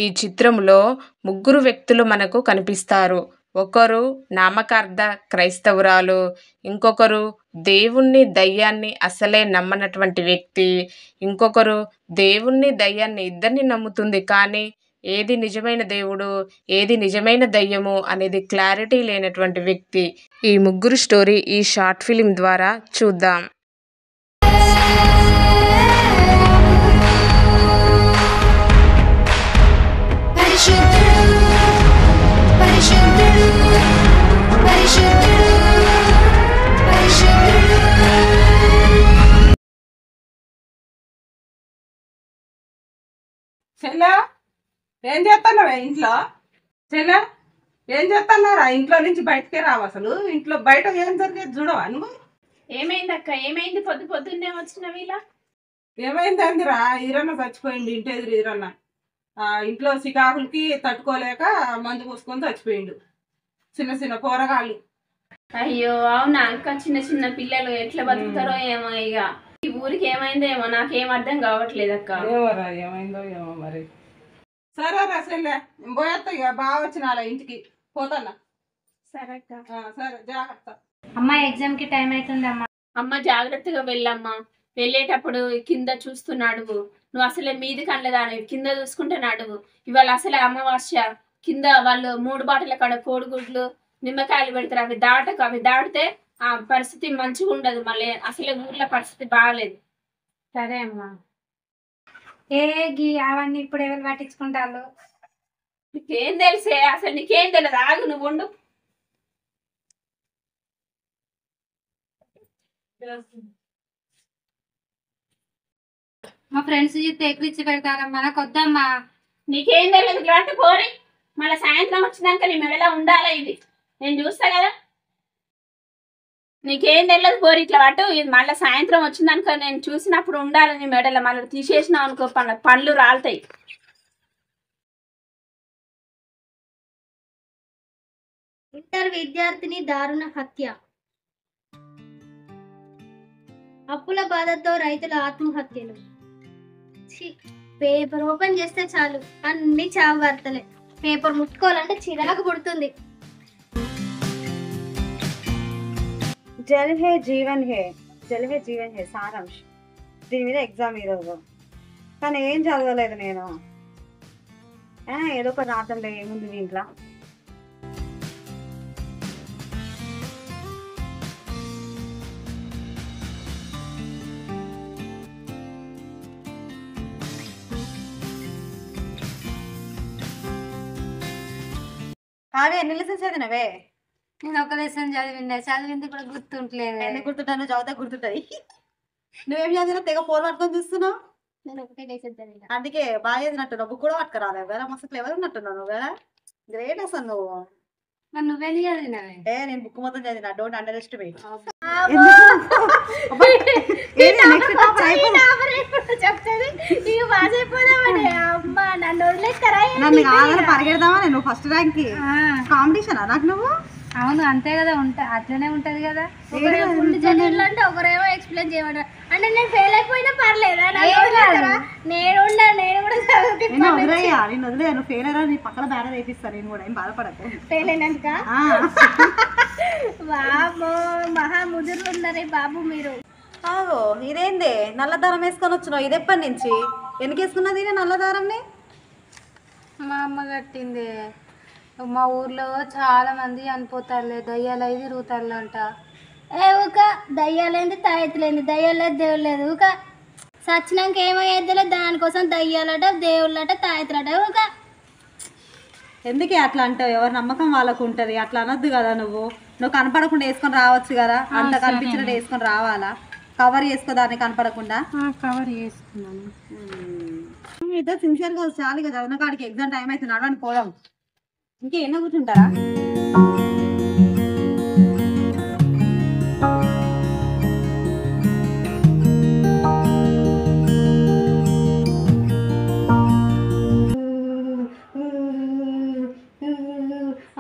ఈ చిత్రంలో ముగ్గురు వ్యక్తులు మనకు కనిపిస్తారు. ఒకరు నామకార్థ క్రైస్తవురాలు, ఇంకొకరు దేవుణ్ణి, దయ్యాన్ని అసలే నమ్మనటువంటి వ్యక్తి, ఇంకొకరు దేవుణ్ణి, దయ్యాన్ని ఇద్దరిని నమ్ముతుంది. కానీ ఏది నిజమైన దేవుడు, ఏది నిజమైన దయ్యము అనేది క్లారిటీ లేనటువంటి వ్యక్తి. ఈ ముగ్గురు స్టోరీ ఈ షార్ట్ ఫిలిం ద్వారా చూద్దాం. చెల్లె ఏం చేస్తున్నావే ఇంట్లో? చెల్లె ఏం చేస్తున్నారా? ఇంట్లో నుంచి బయటకే రావు అసలు. ఇంట్లో బయట ఏం జరిగేది చూడవా నువ్వు? ఏమైంది అక్క? ఏమైంది? పొద్దున్నే వచ్చినవి ఇలా? ఏమైంది అందిరా? ఈరన్న చచ్చిపోయింది. ఇంటి ఎదురు ఈరన్న ఇంట్లో సికాకులకి తట్టుకోలేక మందు పోసుకొని చచ్చిపోయిండు. చిన్న చిన్న పోరగాళ్ళు. అయ్యో అవునా అక్క? చిన్న చిన్న పిల్లలు ఎట్లా బతుకుతారో ఏమో. ఇక ఈ ఊరికి ఏమైందో ఏమో, నాకేం అర్థం కావట్లేదు అక్క. ఏమోరా, ఏమైందో ఏమో మరి. సరేరా చెల్లె, పోయేస్తా. ఇక బాగా వచ్చిన అలా ఇంటికి పోతానా? సరే అక్క. సరే, జాగ్రత్త. అమ్మా ఎగ్జామ్ కి టైం అవుతుంది అమ్మా. అమ్మ జాగ్రత్తగా వెళ్ళమ్మా. వెళ్ళేటప్పుడు కింద చూస్తూ నడువు. నువ్వు అసలే మీది కనలేదాని, కింద చూసుకుంటే నడువు. ఇవాళ అసలే అమావాస్య. కింద వాళ్ళు 3 బాటల కాడ కోడిగుడ్లు, నిమ్మకాయలు పెడతారు. అవి దాటకు. అవి దాటితే ఆ పరిస్థితి మంచిగా ఉండదు. మళ్ళీ అసలే ఊర్లో పరిస్థితి బాగాలేదు. సరే అమ్మా. అవన్నీ ఇప్పుడు ఎవరు పట్టించుకుంటారు? నీకేం తెలిసే? అసలు నీకేం తెలియదు. ఆగు, నువ్వు ఉండు. మా ఫ్రెండ్స్ ఎక్కిచ్చి పెడతారమ్మా, నాకు వద్దమ్మా. నీకేం తెలియదు. ఇలాంటి పోరి మళ్ళీ సాయంత్రం వచ్చినాక నీ మెడలో ఉండాలా ఇది? నేను చూస్తా కదా. నీకేం తెలియదు పోరి, ఇట్లా పట్టు. ఇది మళ్ళీ సాయంత్రం వచ్చిందనుకో, నేను చూసినప్పుడు ఉండాలి నీ మెడలో. మళ్ళీ తీసేసినావు అనుకో, పండ్లు రాలుతాయి. ఇంటర్ విద్యార్థిని దారుణ హత్య. అప్పుల బాధతో రైతుల ఆత్మహత్యలు. పేపర్ ఓపెన్ చేస్తే చాలు అన్ని చావు వార్తలే. పేపర్ ముట్టుకోవాలంటే చిరాకు పుడుతుంది. జల్ హే జీవన్ హే, జల్ హే జీవన్ హే సారాంశ్. దీని మీద ఎగ్జామ్ ఈరోజు, కానీ ఏం చదవలేదు నేను. ఏదో ఒక రాత్రంలో ఏముంది దీంట్లో. కావ్య ఎన్ని లెసన్స్ చదివినవే? నేను ఒక లెసన్ చదివింది కూడా గుర్తుంటలేదు. ఎందుకు గుర్తుంటాను? చదివితే గుర్తుంటది. నువ్వేం చదివినా తెగ ఫోన్ పట్టుకొని చూస్తున్నావు. నేను ఒకటే లెసన్ చదివిన. అందుకే బాగా చదివినట్టున్నావు. బుక్ కూడా పట్టుకురాలేవు కదా. మస్తు క్లెవర్ ఉన్నట్టున్నావు నువ్వు కదా. గ్రేట్ అసలు నువ్వు. నువ్వేది చదివినవే? నేను బుక్ మొత్తం చదివిన. Don't under estimate. నన్ను కాదని పరిగెడదామా? నేను ఫస్ట్ ర్యాంక్ కి కాంపిటీషన్ నాకు నువ్వు. అవును అంతే కదా, అట్లనే ఉంటది కదా. అంటే ఒకరేమో ఎక్స్ప్లెయిన్ చేయమంటారు. అంటే నేను ఫెయిల్ అయిపోయినా పర్లేదా? నేను వదిలేయా, నేను వదిలేయా. నువ్వు ఫెయిల్ అయ్యా, నీ పక్కన బ్యానర్ వేపిస్తాను నేను కూడా. ఏం బాధపడకు. ఫెయిల్ అయినాక బాబు మహా ముదురు ఉన్నారే బాబు మీరు. ఇదేంది నల్ల దారం వేసుకొని వచ్చినావు? ఇది ఎప్పటి నుంచి? ఎందుకు వేసుకున్నది నల్ల దారంని? మా అమ్మ కట్టింది. మా ఊర్లో చాలా మంది చనిపోతారులే, దయ్యాలు అయితే తిరుగుతారులే అంట. ఊక దయ్యాలేంది తాయెత్తులేంది, దయ్యాలు లేదు దేవుడు లేదు. ఊక సచ్చినాక ఏమయ్యేదిలే, దానికోసం దయ్యాలట దేవుళ్ళట తాయెత్తులట. ఊక ఎందుకే అట్లా అంటావు? ఎవరి నమ్మకం వాళ్ళకు ఉంటది. అట్లా అనొద్దు కదా. నువ్వు కనపడకుండా వేసుకొని రావచ్చు కదా. అంత కనిపించినట్టు వేసుకొని రావాలా? కవర్ చేసుకో దాన్ని కనపడకుండా. కవర్ చేసుకున్నాను. ఇద్దరు సిన్సియర్గా చాలు కదా. ఉన్న కాడికి ఎగ్జామ్ టైం అయితే నడవని పోదాం. ఇంకేనా కూర్చుంటారా?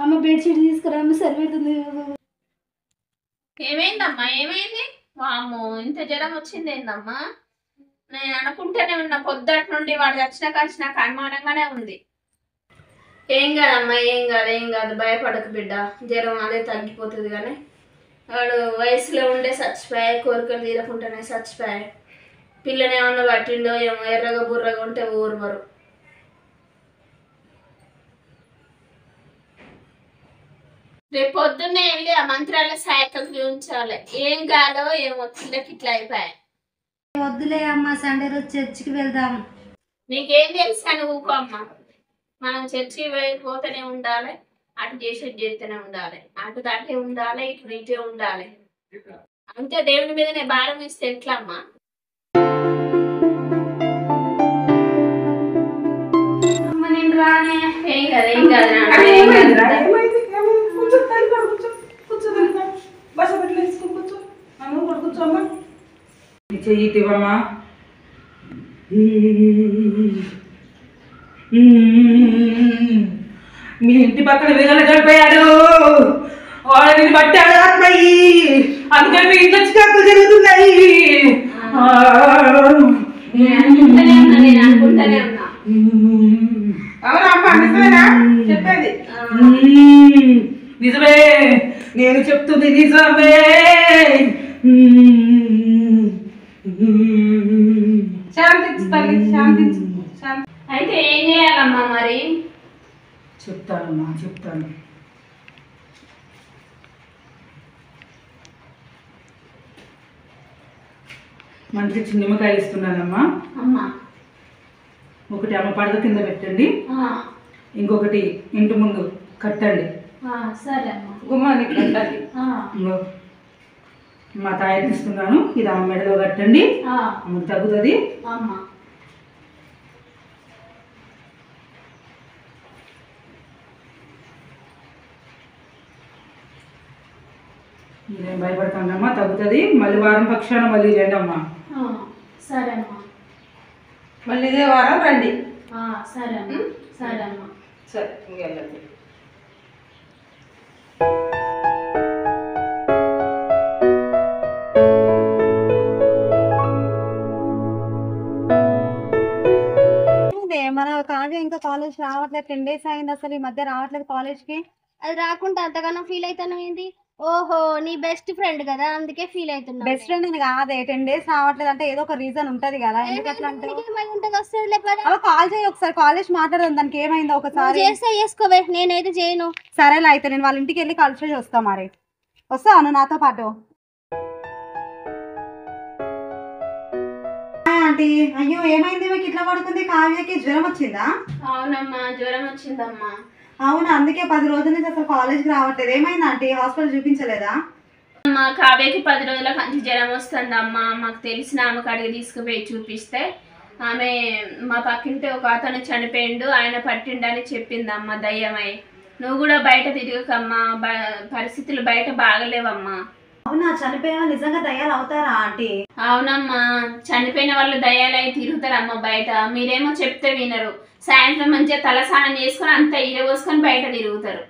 అమ్మ బెడ్షీట్ తీసుకురా, అమ్మ సరిపోతుంది. ఏమైందమ్మా? ఏమైంది? వామ్మో, ఇంత జ్వరం వచ్చింది ఏందమ్మా? నేను అనుకుంటూనే ఉన్నా పొద్దుటి నుండి. వాడు వచ్చినాక అనుమానంగానే ఉంది. ఏం కాదమ్మా, ఏం కాదు భయపడకు బిడ్డ. జ్వరం అదే తగ్గిపోతుంది. కానీ వాడు వయసులో ఉండే చచ్చిపోయా, కోరికలు తీరకుండానే చచ్చిపోయా. పిల్లని ఏమన్నా పట్టిండో ఏమో, ఎర్రగా బుర్రగా ఉంటే ఊరుమరు. రేపు పొద్దున్నే వెళ్ళి ఆ మంత్రాల సాయకం చూపించాలి. ఏం కాదో ఏమో, పిల్లకి ఇట్లా అయిపోయాయి. వద్దులే అమ్మ, సండే రోజు చర్చికి వెళ్దాం. నీకేం తెలుసు అని ఊకో అమ్మ. మనం చర్చి పోతూనే ఉండాలి, అటు చేసేది చేస్తూనే ఉండాలి, అటు దాటే ఉండాలి, ఇటు ఇటే ఉండాలి. అంతే, దేవుని మీదనే భారం ఇస్తే ఎట్లా అమ్మా? అమ్మ నేను రానే. ఏం కాదు నాన్న, ఏం కాదురా. కూర్చో తల్లి కాడ కూర్చో, కూర్చో తల్లి కాడ. బస బట్టలు వేసుకొని కూర్చో. అమ్మ కూడా కూర్చోమ్మా. చెయ్యి ఇవ్వమ్మా. మీ ఇంటి పక్కన వీళ్ళ చనిపోయాడు, వాళ్ళని పట్టాడు ఆత్మయ్యి, అందుకని మీ ఇంట్లో చికాకులు జరుగుతున్నాయి. నేను అనుకుంటానే ఉన్నా. అవునా అమ్మ, నిజమేనా చెప్పేది? నిజమే, నేను చెప్తుంది నిజమే. శాంతించు తల్లి, శాంతించు. అయితే ఏం చేయాలమ్మా మరి? చెప్తానమ్మా, చెప్తాను. మంచి చిన్న నిమ్మకాయలు ఇస్తున్నానమ్మా. అమ్మా ఒకటి అమ్మ పడక కింద పెట్టండి, ఇంకొకటి ఇంటి ముందు కట్టండి. సరే అమ్మా. గుమ్మానికి కట్టాలి. ఇంకో మా తాయత్తి ఇస్తున్నాను, ఇది అమ్మ మెడలో కట్టండి, అమ్మకు తగ్గుతుంది. అమ్మా మీరేం భయపడతానమ్మా, తగ్గుతుంది. మళ్ళీ వారం పక్షాన మళ్ళీ రండి అమ్మా. సరే అమ్మా. మళ్ళీ ఇదే వారం రండి. సరే అమ్మా. సరే అమ్మా. సరే ఇంకెళ్ళండి. మన కావ్య ఇంకా కాలేజ్ రావట్లేదు, 10 days అయింది అసలు, ఈ మధ్య రావట్లేదు కాలేజ్కి. అది రాకుండా అంతగానో ఫీల్ అవుతాను ఏంది? ఓహో, నీ బెస్ట్ ఫ్రెండ్ కదా, అందుకే ఫీల్ అవుతున్నా. బెస్ట్ ఫ్రెండ్ అని కాదే, 10 days రావట్లేదు అంటే ఏదో ఒక రీజన్ ఉంటది కదా, ఎందుకు అట్లా అంటే. వస్తుంది లేకపోతే కాల్ చేయి ఒకసారి, కాలేజ్ మాట్లాడదాం, దానికి ఏమైందో ఒకసారి. చేస్తే చేసుకోవే, నేనైతే చేయను. సరేలా అయితే నేను వాళ్ళ ఇంటికి వెళ్ళి కలిసి వస్తా. మరి వస్తాను నాతో పాటు. ఆంటీ, అయ్యో ఏమైంది మీకు ఇట్లా పడుకుంది? కావ్యకి జ్వరం వచ్చిందా? అవునమ్మా, జ్వరం వచ్చిందమ్మా. అవునా, అందుకే 10 రోజుల నుంచి అసలు కాలేజ్కి రావట్లేదు. ఏమైంది ఆంటీ, హాస్పిటల్ చూపించలేదా? అమ్మా కావ్యకి 10 రోజుల కంచి జ్వరం వస్తుందమ్మా. మాకు తెలిసిన ఆమెకు అడిగి తీసుకుపోయి చూపిస్తే ఆమె మా పక్కింటి ఒక అతను చనిపోయిండు, ఆయన పట్టిండని చెప్పిందమ్మా దయ్యమై. నువ్వు కూడా బయట తిరగకమ్మా, పరిస్థితులు బయట బాగలేవమ్మా. అవునా, చనిపోయిన వాళ్ళు నిజంగా దయ్యాలు అవుతారా ఆంటీ? అవునమ్మా, చనిపోయిన వాళ్ళు దయ్యాలై తిరుగుతారమ్మా బయట. మీరేమో చెప్తే వినరు. సాయంత్రం మంచిగా తలస్నానం చేసుకొని అంతా ఇరవోసుకొని బయట తిరుగుతారు.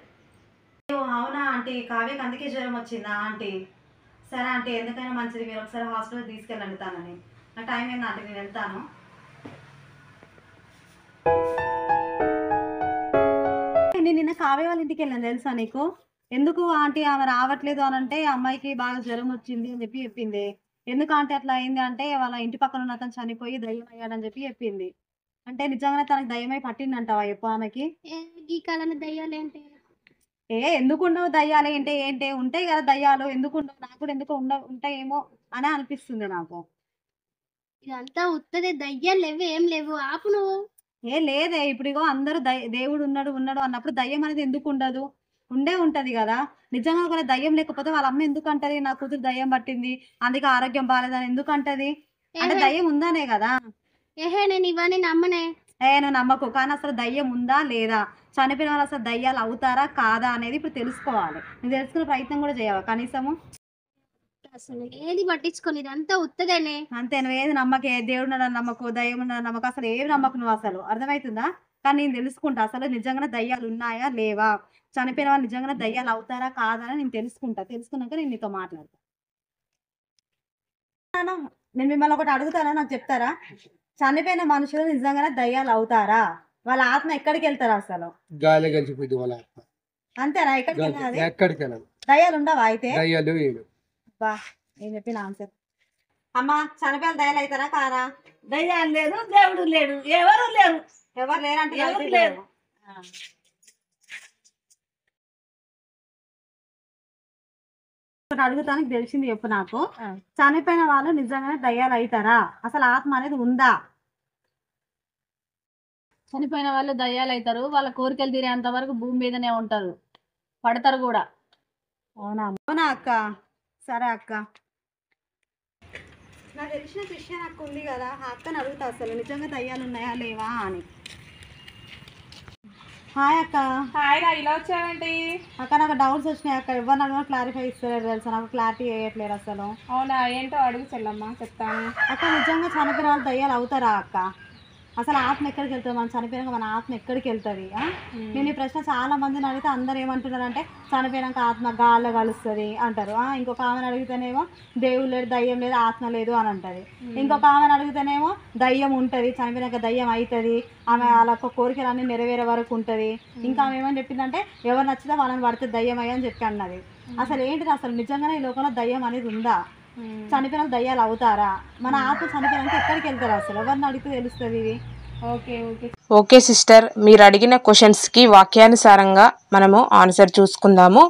అవునా ఆంటీ, కావ్యకి అందుకే జ్వరం వచ్చిందా ఆంటీ? సరే ఆంటీ, ఎందుకైనా మంచిది మీరు ఒకసారి హాస్పిటల్ తీసుకెళ్ళండి తనని. నా టైం ఏంది ఆంటీ, నేను వెళ్తాను. నేను నిన్న కావ్య వాళ్ళ ఇంటికి వెళ్ళాను తెలుసా నీకు? ఎందుకు ఆంటీ ఆమె రావట్లేదు అని అంటే, అమ్మాయికి బాగా జ్వరం వచ్చింది అని చెప్పి చెప్పింది. ఎందుకు ఆంటీ అట్లా అయింది అంటే, వాళ్ళ ఇంటి పక్కన ఉన్న అతను చనిపోయి దయ్యం అయ్యాడని చెప్పి చెప్పింది. అంటే నిజంగానే తనకి దయ్యమై పట్టిందంటావా చెప్పు ఆమెకి? ఈ కాలంలో దయ్యాలేంటి? ఎందుకు ఉండవు దయ్యాలు? ఏంటి ఉంటాయి కదా దయ్యాలు, ఎందుకు ఉండవు? నాకు కూడా ఎందుకు ఉంటాయేమో అని అనిపిస్తుంది నాకు. ఇదంతా ఉత్తదే, దయ్యాలు లేవు, ఏం లేవు. ఆపు నువ్వు. లేదే, ఇప్పుడు ఇగో అందరూ దేవుడు ఉన్నాడు అన్నప్పుడు దయ్యం అనేది ఎందుకు ఉండదు? ఉంటది కదా. నిజంగా ఒక దయ్యం లేకపోతే వాళ్ళ అమ్మ ఎందుకు అంటది నా కూతురు దయ్యం పట్టింది, అందుకే ఆరోగ్యం బాగాలేదని ఎందుకు అంటది? అంటే దయ్యం ఉందనే కదా. నేను ఇవన్నీ నమ్మనే. నువ్వు నమ్మకు, కానీ అసలు దయ్యం ఉందా లేదా, చనిపోయిన వాళ్ళు అసలు దయ్యాలు అవుతారా కాదా అనేది ఇప్పుడు తెలుసుకోవాలి. నువ్వు తెలుసుకునే ప్రయత్నం కూడా చేయవా కనీసము? అసలు ఏది పట్టించుకొని, ఇదంతా ఉత్తదేనే. అంతే, నువ్వు ఏది నమ్మకే, దేవుడు నమ్మకు, దయ్యం నమ్మకు, అసలు ఏది నమ్మకు నువ్వు, అసలు అర్థమవుతుందా? కానీ నేను తెలుసుకుంటా అసలు నిజంగానే దయ్యాలు ఉన్నాయా లేవా, చనిపోయిన వాళ్ళు నిజంగానే దయ్యాలు అవుతారా కాదా అని నేను తెలుసుకున్నాక నేను నీతో మాట్లాడతాను. నేను మిమ్మల్ని ఒకటి అడుగుతానా, నాకు చెప్తారా? చనిపోయిన మనుషులు నిజంగానే దయ్యాలు అవుతారా? వాళ్ళ ఆత్మ ఎక్కడికి వెళ్తారు అసలు? గాలి కలిసిపోయింది వాళ్ళ ఆత్మ. అంతేనా? ఎక్కడికి వెళ్ళాలి? ఎక్కడికి వెళ్ళదు. దయ్యాలు ఉండవా అయితే? దయ్యాలు ఏడు. బా నేను చెప్పిన ఆన్సర్. అమ్మ చనిపోయిన దయ్యాలు అవుతారా కారా? దయ్యాలు లేదు, దేవుడు లేడు, ఎవరు లేరు. ఎవరు లేరంటే ఎవరు ఎవరు లేరు. అడుగుతానికి తెలిసింది చెప్పు నాకు. చనిపోయిన వాళ్ళు నిజంగానే దయ్యాలు అవుతారా? అసలు ఆత్మ అనేది ఉందా? చనిపోయిన వాళ్ళు దయ్యాలు అవుతారు. వాళ్ళ కోరికలు తీరేంత వరకు భూమి మీదనే ఉంటారు, పడతారు కూడా. అవునా? అవునా అక్క? సరే అక్క. నాకు తెలిసిన విషయం అక్క ఉంది కదా, ఆ అక్కని అడుగుతా అసలు నిజంగా దయ్యాలు ఉన్నాయా లేవా అని. హాయ్ అక్క. హాయ్ రా, ఇలా వచ్చావేంటి? అక్క నాకు డౌట్స్ వచ్చినాయి అక్క, ఎవరిని అడగ క్లారిఫై ఇస్తలేరు తెలుసా, నాకు క్లారిటీ వేయట్లేదు అసలు. అవునా, ఏంటో అడుగు చెల్లమ్మ, చెప్తాను. అక్క నిజంగా చనిపోయిన వాళ్ళు దయ్యాలు అవుతారా అక్క? అసలు ఆత్మ ఎక్కడికి వెళ్తుంది? మనం చనిపోయాక మన ఆత్మ ఎక్కడికి వెళ్తుంది? నేను ఈ ప్రశ్న చాలా మందిని అడిగితే అందరు ఏమంటున్నారంటే చనిపోయాక ఆత్మ గాల్లో కలుస్తుంది అంటారు. ఇంకొక ఆమెను అడిగితేనేమో దేవుడు లేదు, దయ్యం లేదు, ఆత్మ లేదు అని అంటది. ఇంకొక ఆమెను అడిగితేనేమో దయ్యం ఉంటుంది, చనిపోయాక దయ్యం అవుతుంది, ఆమె వాళ్ళ కోరికలు అన్నీ నెరవేరే వరకు ఉంటుంది. ఇంకా ఆమె ఏమని చెప్పిందంటే ఎవరు నచ్చితే వాళ్ళని పడితే దయ్యం అయ్యని చెప్పి అన్నది. అసలు ఏంటిది? అసలు నిజంగానే ఈ లోకంలో దయ్యం అనేది ఉందా? చనిపోయిన దయ్యాలు అవుతారా? మన ఆత్మ చనిపోయినాక ఎక్కడికి వెళ్తారు అసలు? ఎవరిని అడిగితే తెలుస్తుంది ఇది? ఓకే సిస్టర్, మీరు అడిగిన క్వశ్చన్స్కి వాక్యానుసారంగా మనము ఆన్సర్ చూసుకుందాము.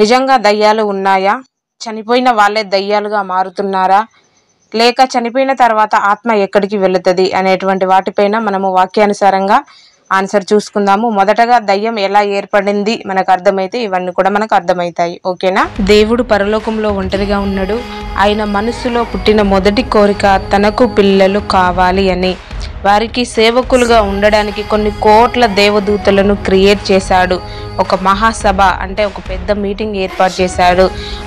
నిజంగా దయ్యాలు ఉన్నాయా? చనిపోయిన వాళ్ళే దయ్యాలుగా మారుతున్నారా? లేక చనిపోయిన తర్వాత ఆత్మ ఎక్కడికి వెళుతుంది అనేటువంటి వాటిపైన మనము వాక్యానుసారంగా ఆన్సర్ చూసుకుందాము. మొదటగా దయ్యం ఎలా ఏర్పడింది మనకు అర్థమైతే ఇవన్నీ కూడా మనకు అర్థమవుతాయి. ఓకేనా? దేవుడు పరలోకంలో ఒంటరిగా ఉన్నాడు. ఆయన మనసులో పుట్టిన మొదటి కోరిక తనకు పిల్లలు కావాలి అని. వారికి సేవకులుగా ఉండడానికి కొన్ని కోట్ల దేవదూతలను క్రియేట్ చేశాడు. ఒక మహాసభ అంటే ఒక పెద్ద మీటింగ్ ఏర్పాటు చేశాడు.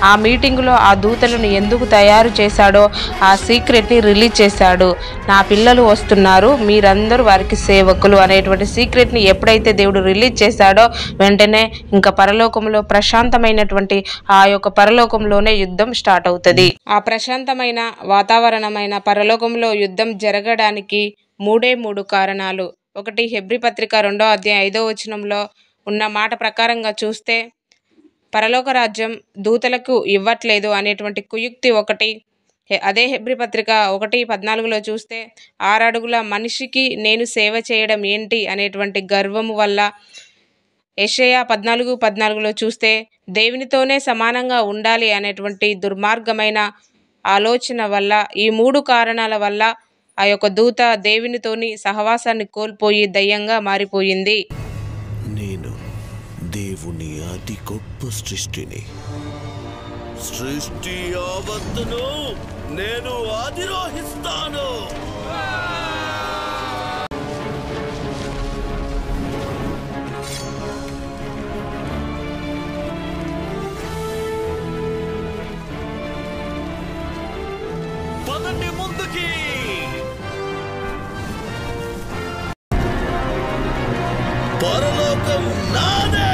ఆ మీటింగ్లో ఆ దూతలను ఎందుకు తయారు చేశాడో ఆ సీక్రెట్ని రిలీజ్ చేశాడు. నా పిల్లలు వస్తున్నారు, మీరందరూ వారికి సేవకులు అనేటువంటి సీక్రెట్ని ఎప్పుడైతే దేవుడు రిలీజ్ చేశాడో వెంటనే ఇంకా పరలోకంలో ప్రశాంతమైనటువంటి ఆ యొక్క పరలోకంలోనే యుద్ధం స్టార్ట్ అవుతుంది. ఆ ప్రశాంతమైన వాతావరణమైన పరలోకంలో యుద్ధం జరగడానికి మూడే కారణాలు. ఒకటి, హెబ్రీ పత్రిక 2వ అధ్యాయం 5వ వచనంలో ఉన్న మాట ప్రకారంగా చూస్తే పరలోక రాజ్యం దూతలకు ఇవ్వట్లేదు అనేటువంటి కుయుక్తి ఒకటి. అదే హెబ్రీ పత్రిక 1:14లో చూస్తే 6 అడుగుల మనిషికి నేను సేవ చేయడం ఏంటి అనేటువంటి గర్వము వల్ల. యెషయా 14:14లో చూస్తే దేవునితోనే సమానంగా ఉండాలి అనేటువంటి దుర్మార్గమైన ఆలోచన వల్ల, ఈ 3 కారణాల వల్ల ఆ యొక్క దూత దేవునితోని సహవాసాన్ని కోల్పోయి దయ్యంగా మారిపోయింది. నేను దేవుని అతి గొప్ప సృష్టిని, సృష్టి యావత్తును నేను అధిరోహిస్తాను. పదండి ముందుకి. పరలోకం నాదే.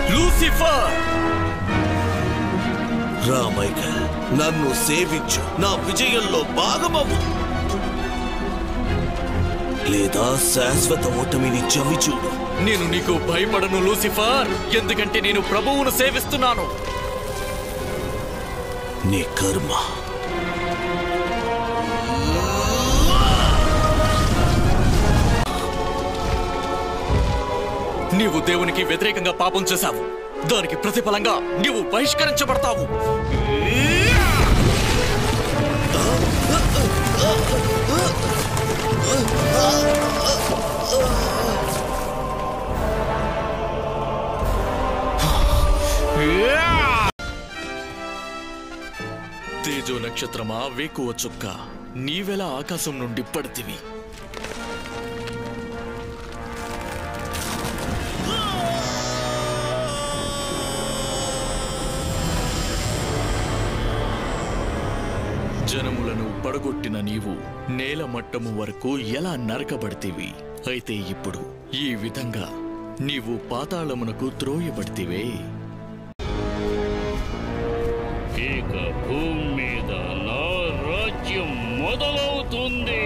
లూసిఫర్, రా మైకేల్, నన్ను సేవించు, నా విజయంలో భాగమవు, లేదా శాశ్వత ఓటమిని చవిచూడు. నేను నీకు భయపడను లూసిఫర్, ఎందుకంటే నేను ప్రభువును సేవిస్తున్నాను. నీ కర్మ. నీవు దేవునికి వ్యతిరేకంగా పాపం చేశావు, దానికి ప్రతిఫలంగా నీవు బహిష్కరించబడతావు. తేజో నక్షత్రమా, వేకువ చుక్క, నీవెలా ఆకాశం నుండి పడితివి. జనములను పడగొట్టిన నీవు నేల మట్టము వరకు ఎలా నరకబడితివి. అయితే ఇప్పుడు ఈ విధంగా నీవు పాతాళమునకు త్రోయబడితివే. భూమి మీద నా రాజ్యం మొదలవుతుంది.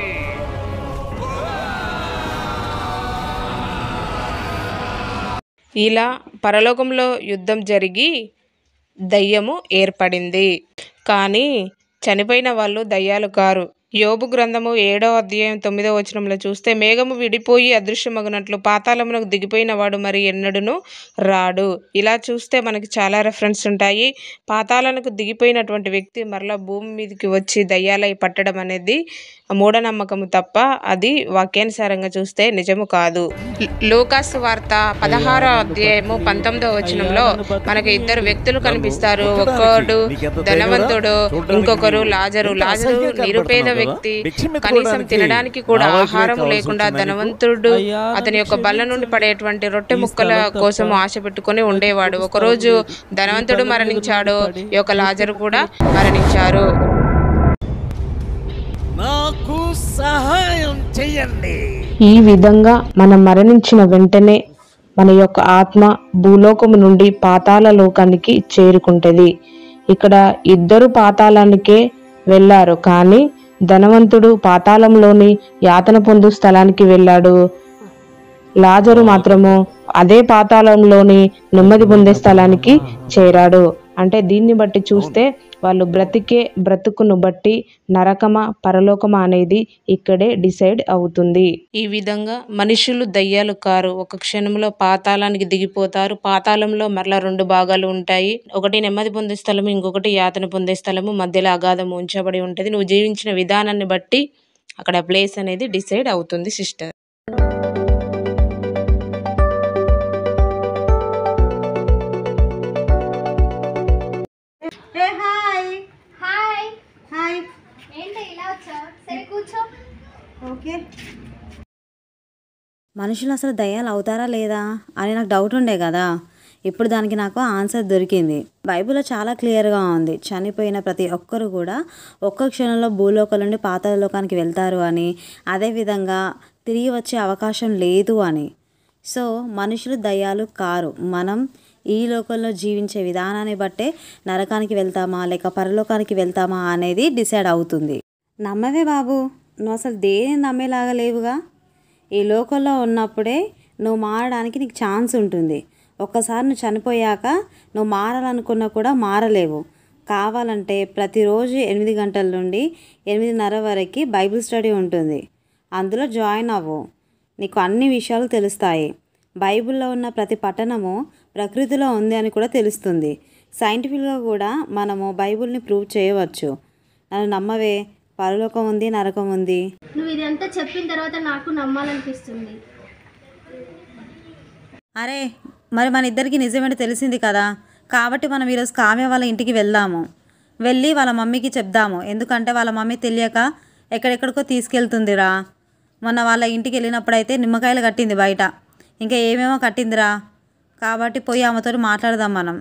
ఇలా పరలోకంలో యుద్ధం జరిగి దయ్యము ఏర్పడింది. కానీ చనిపోయిన వాళ్ళు దయ్యాలు కారు. యోబు గ్రంథము 7వ అధ్యాయం 9వ వచనంలో చూస్తే, మేఘము విడిపోయి అదృశ్యమగునట్లు పాతాళమునకు దిగిపోయిన వాడు మరి ఎన్నడూను రాడు. ఇలా చూస్తే మనకి చాలా రెఫరెన్స్ ఉంటాయి. పాతాళానికి దిగిపోయినటువంటి వ్యక్తి మరలా భూమి మీదకి వచ్చి దయ్యాలై పట్టడం అనేది మూఢనమ్మకము తప్ప అది వాక్యానుసారంగా చూస్తే నిజము కాదు. లూకాసు వార్త 16వ అధ్యాయము 19వ వచనంలో మనకి ఇద్దరు వ్యక్తులు కనిపిస్తారు. ఒకడు ధనవంతుడు, ఇంకొకరు లాజరు. లాజరు నిరుపేద వ్యక్తి, కనీసం తినడానికి కూడా ఆహారం లేకుండా ధనవంతుడు అతని యొక్క బల్ల నుండి పడేటువంటి రొట్టె ముక్కల కోసం ఆశ పెట్టుకుని ఉండేవాడు. ఒకరోజు ధనవంతుడు మరణించాడు, ఈ యొక్క లాజరు కూడా మరణించారు. నాకు సహాయం చెయ్యండి. ఈ విధంగా మనం మరణించిన వెంటనే మన యొక్క ఆత్మ భూలోకము నుండి పాతాళ లోకానికి చేరుకుంటది. ఇక్కడ ఇద్దరు పాతాళానికే వెళ్ళారు, కానీ ధనవంతుడు పాతాళంలోని యాతన పొందు స్థలానికి వెళ్ళాడు. లాజరు మాత్రము అదే పాతాళంలోని నెమ్మది పొందే స్థలానికి చేరాడు. అంటే దీన్ని బట్టి చూస్తే వాళ్ళు బ్రతికే బ్రతుకును బట్టి నరకమా పరలోకమా అనేది ఇక్కడే డిసైడ్ అవుతుంది. ఈ విధంగా మనుషులు దయ్యాలు కారు. ఒక క్షణంలో పాతాళానికి దిగిపోతారు. పాతాళంలో మరలా 2 భాగాలు ఉంటాయి. ఒకటి నెమ్మది పొందే స్థలము, ఇంకొకటి యాతన పొందే స్థలము. మధ్యలో అగాధం ఉంచబడి ఉంటుంది. నువ్వు జీవించిన విధానాన్ని బట్టి అక్కడ ప్లేస్ అనేది డిసైడ్ అవుతుంది సిస్టర్. Hi hi. ఏంటి ఇలా వచ్చావు? సరే కూర్చో. ఓకే. మనుషులు అసలు దయ్యాలు అవుతారా లేదా అని నాకు డౌట్ ఉండే కదా. ఇప్పుడు దానికి నాకు ఆన్సర్ దొరికింది. బైబిల్లో చాలా క్లియర్గా ఉంది, చనిపోయిన ప్రతి ఒక్కరు కూడా ఒక్క క్షణంలో భూలోకం నుండి పాతాళ లోకానికి వెళ్తారు అని, అదేవిధంగా తిరిగి వచ్చే అవకాశం లేదు అని. సో మనుషులు దయ్యాలు కారు. మనం ఈ లోకంలో జీవించే విధానాన్ని బట్టే నరకానికి వెళ్తామా లేక పరలోకానికి వెళ్తామా అనేది డిసైడ్ అవుతుంది. నమ్మవే బాబు, నువ్వు అసలు దేనిని నమ్మేలాగా లేవుగా. ఈ లోకంలో ఉన్నప్పుడే నువ్వు మారడానికి నీకు ఛాన్స్ ఉంటుంది. ఒక్కసారి నువ్వు చనిపోయాక నువ్వు మారాలనుకున్నా కూడా మారలేవు. కావాలంటే ప్రతిరోజు 8 గంటల నుండి 8:30 వరకు బైబిల్ స్టడీ ఉంటుంది. అందులో జాయిన్ అవ్వు, నీకు అన్ని విషయాలు తెలుస్తాయి. బైబిల్లో ఉన్న ప్రతి పఠనము ప్రకృతిలో ఉంది అని కూడా తెలుస్తుంది. సైంటిఫిక్గా కూడా మనము బైబిల్ని ప్రూవ్ చేయవచ్చు. నన్ను నమ్మవే, పరలోకం ఉంది, నరకం ఉంది. నువ్వు ఇదంతా చెప్పిన తర్వాత నాకు నమ్మాలనిపిస్తుంది. అరే మరి మన ఇద్దరికి నిజమేంటో తెలిసింది కదా, కాబట్టి మనం ఈరోజు కావ్య వాళ్ళ ఇంటికి వెళ్దాము. వెళ్ళి వాళ్ళ మమ్మీకి చెప్దాము. ఎందుకంటే వాళ్ళ మమ్మీ తెలియక ఎక్కడెక్కడికో తీసుకెళ్తుందిరా. మొన్న వాళ్ళ ఇంటికి వెళ్ళినప్పుడు అయితే నిమ్మకాయలు కట్టింది బయట, ఇంకా ఏమేమో కట్టిందిరా. కాబట్టి పోయి ఆమెతో మాట్లాడదాం మనం.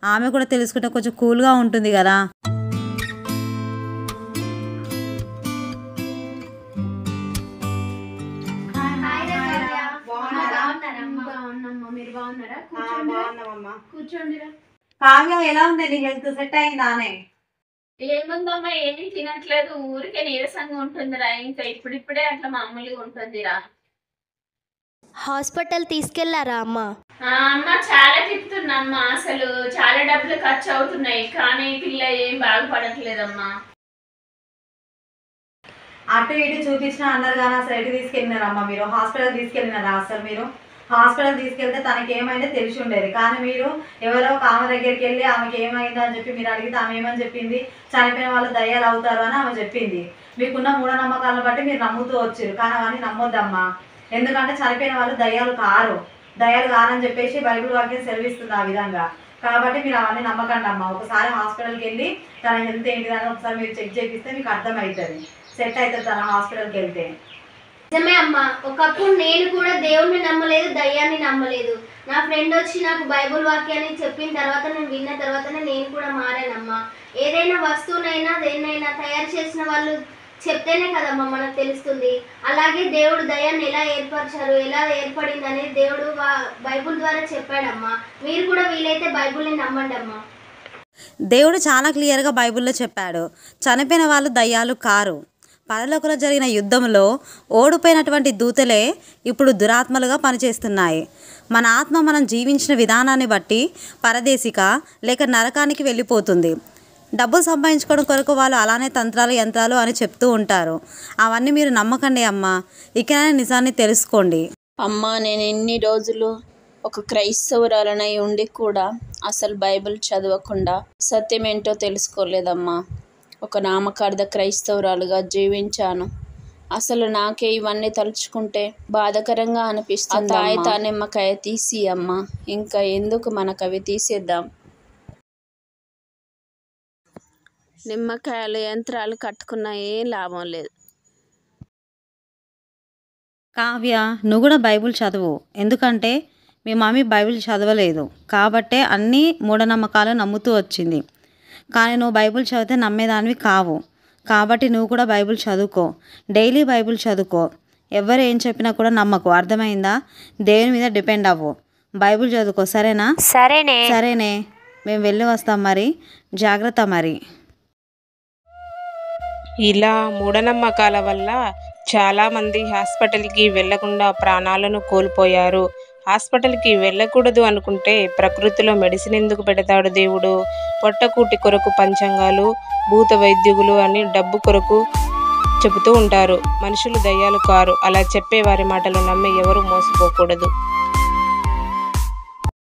ఆమె కూడా తెలుసుకుంటే కొంచెం కూల్గా ఉంటుంది కదా. కూర్చోండిరా. కావ్య ఎలా ఉంది, నీ హెల్త్ సెట్ అయిందానే? ఏముందమ్మా, ఏమీ తినట్లేదు, ఊరికే నీరసంగా ఉంటుందిరా. ఇంకా ఇప్పుడిప్పుడే అట్లా మామూలుగా ఉంటుందిరా. హాస్పిటల్ తీసుకెళ్లారా అమ్మ? అమ్మ చాలా తిప్పుతున్నమ్మా, అసలు చాలా డబ్బులు ఖర్చు అవుతున్నాయి, కానీ పిల్ల ఏం బాగుపడట్లేదమ్మా. అటు ఇటు చూపించిన అన్నారు కానీ అసలు ఎటు తీసుకెళ్ళినారమ్మా మీరు? హాస్పిటల్ తీసుకెళ్ళినారా? అసలు మీరు హాస్పిటల్ తీసుకెళ్తే తనకి ఏమైందో తెలిసి ఉండేది. కానీ మీరు ఎవరో ఒక ఆమె దగ్గరికి వెళ్ళి ఆమెకి ఏమైందో అని చెప్పి మీరు అడిగితే ఆమె ఏమని చెప్పింది? చనిపోయిన వాళ్ళు దయ్యాలు అవుతారు అని ఆమె చెప్పింది. మీకున్న మూఢనమ్మకాలను బట్టి మీరు నమ్ముతూ వచ్చారు, కానీ అవన్నీ నమ్మొద్దమ్మా. ఎందుకంటే చనిపోయిన వాళ్ళు దయ్యాలు కారు. దయ్యాలు కారని చెప్పేసి బైబిల్ వాక్యం సెలవిస్తుంది ఆ విధంగా. కాబట్టి మీరు అవన్నీ నమ్మకండి అమ్మా. ఒకసారి హాస్పిటల్కి వెళ్ళి తన హెల్త్ ఏంటిదని ఒకసారి మీరు చెక్ చేపిస్తే మీకు అర్థమవుతుంది, సెట్ అవుతుంది తన హాస్పిటల్కి వెళ్తే. నిజమే అమ్మ, ఒకప్పుడు నేను కూడా దేవుణ్ణి నమ్మలేదు, దయ్యాన్ని నమ్మలేదు. నా ఫ్రెండ్ వచ్చి నాకు బైబుల్ వాక్యాన్ని చెప్పిన తర్వాత, నేను విన్న తర్వాతనే నేను కూడా మారానమ్మా. ఏదైనా వస్తువునైనా దేన్నైనా తయారు చేసిన వాళ్ళు చెప్తేనే కదమ్మా మనకు తెలుస్తుంది. అలాగే దేవుడు దయాన్ని ఎలా ఏర్పరిచారు, ఎలా ఏర్పడింది అనేది దేవుడు బైబుల్ ద్వారా చెప్పాడమ్మా. మీరు కూడా వీలైతే బైబుల్ని నమ్మండి అమ్మా. దేవుడు చాలా క్లియర్గా బైబిల్లో చెప్పాడు, చనిపోయిన వాళ్ళు దయ్యాలు కారు. పరలోకంలో జరిగిన యుద్ధంలో ఓడిపోయినటువంటి దూతలే ఇప్పుడు దురాత్మలుగా పనిచేస్తున్నాయి. మన ఆత్మ మనం జీవించిన విధానాన్ని బట్టి పరదేశిక లేక నరకానికి వెళ్ళిపోతుంది. డబ్బు సంపాదించుకోవడం కొరకు వాళ్ళు అలానే తంత్రాలు యంత్రాలు అని చెప్తూ ఉంటారు. అవన్నీ మీరు నమ్మకండి అమ్మ. ఇకనైనా నిజాన్ని తెలుసుకోండి. అమ్మా, నేను ఎన్ని రోజులు ఒక క్రైస్తవురాలనై ఉండి కూడా అసలు బైబిల్ చదవకుండా సత్యం ఏంటో తెలుసుకోలేదమ్మా. ఒక నామకార్థ క్రైస్తవురాలుగా జీవించాను. అసలు నాకే ఇవన్నీ తలుచుకుంటే బాధకరంగా అనిపిస్తుంది. తాయితా నిమ్మకాయ తీసి అమ్మా, ఇంకా ఎందుకు మనకు అవి తీసేద్దాం. నిమ్మకాయలు యంత్రాలు కట్టుకున్నా ఏం లాభం లేదు. కావ్య, నువ్వు కూడా బైబిల్ చదువు. ఎందుకంటే మీ మమ్మీ బైబిల్ చదవలేదు కాబట్టే అన్నీ మూఢనమ్మకాలు నమ్ముతూ వచ్చింది. కానీ నువ్వు బైబిల్ చదివితే నమ్మేదానివి కావు. కాబట్టి నువ్వు కూడా బైబిల్ చదువుకో. డైలీ బైబిల్ చదువుకో. ఎవరు ఏం చెప్పినా కూడా నమ్మకు. అర్థమైందా? దేవుని మీద డిపెండ్ అవ్వు. బైబిల్ చదువుకో. సరేనా? సరేనే. మేము వెళ్ళి వస్తాం. మరి జాగ్రత్త. మరి ఇలా మూఢనమ్మకాల వల్ల చాలామంది హాస్పిటల్కి వెళ్లకుండా ప్రాణాలను కోల్పోయారు. హాస్పిటల్కి వెళ్ళకూడదు అనుకుంటే ప్రకృతిలో మెడిసిన్ ఎందుకు పెడతాడు దేవుడు? పొట్టకూటి కొరకు పంచాంగాలు, భూత వైద్యులు అని డబ్బు కొరకు చెబుతూ ఉంటారు. మనుషులు దయ్యాలు కారు. అలా చెప్పే వారి మాటలు నమ్మి ఎవరు మోసపోకూడదు.